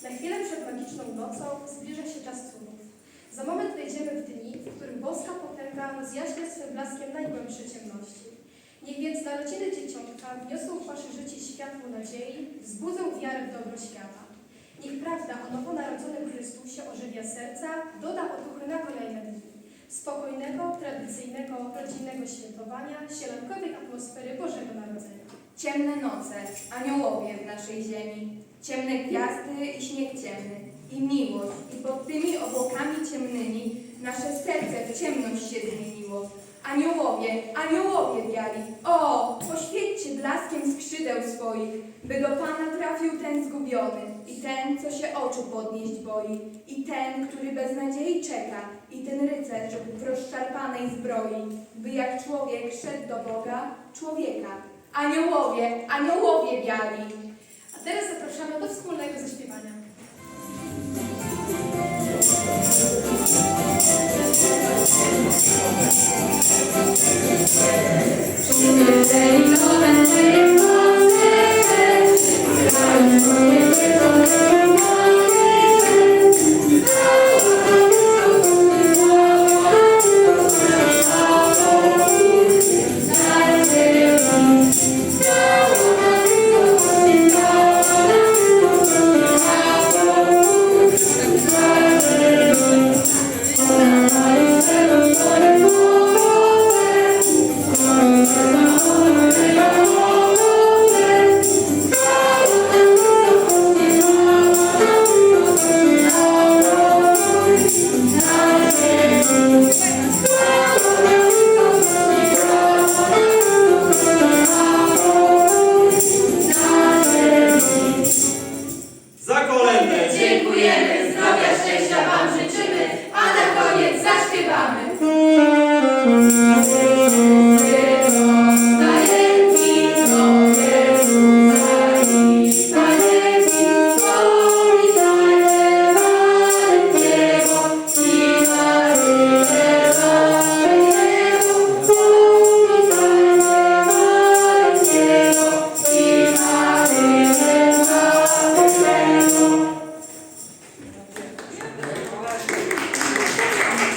Na chwilę przed magiczną nocą zbliża się czas cudów. Za moment wejdziemy w dni, w których boska potęga rozjaśnia swym blaskiem najgłębsze ciemności. Niech więc narodziny dzieciątka wniosą w wasze życie światło nadziei, wzbudzą wiarę w dobro świata. Niech prawda o nowonarodzonym Chrystusie ożywia serca, doda otuchy na kolejne dni. Spokojnego, tradycyjnego, rodzinnego świętowania, sielankowej atmosfery Bożego Narodzenia. Ciemne noce, aniołowie w naszej ziemi, ciemne gwiazdy i śnieg ciemny, i miłość, i pod tymi obłokami ciemnymi nasze serce w ciemność się zmieniło. Aniołowie, aniołowie biali, o, poświećcie blaskiem skrzydeł swoich, by do Pana trafił ten zgubiony i ten, co się oczu podnieść boi, i ten, który bez nadziei czeka, i ten rycerz w rozszarpanej zbroi, by jak człowiek szedł do Boga, człowieka. Aniołowie, aniołowie biali. A teraz zapraszamy do wspólnego zaśpiewania.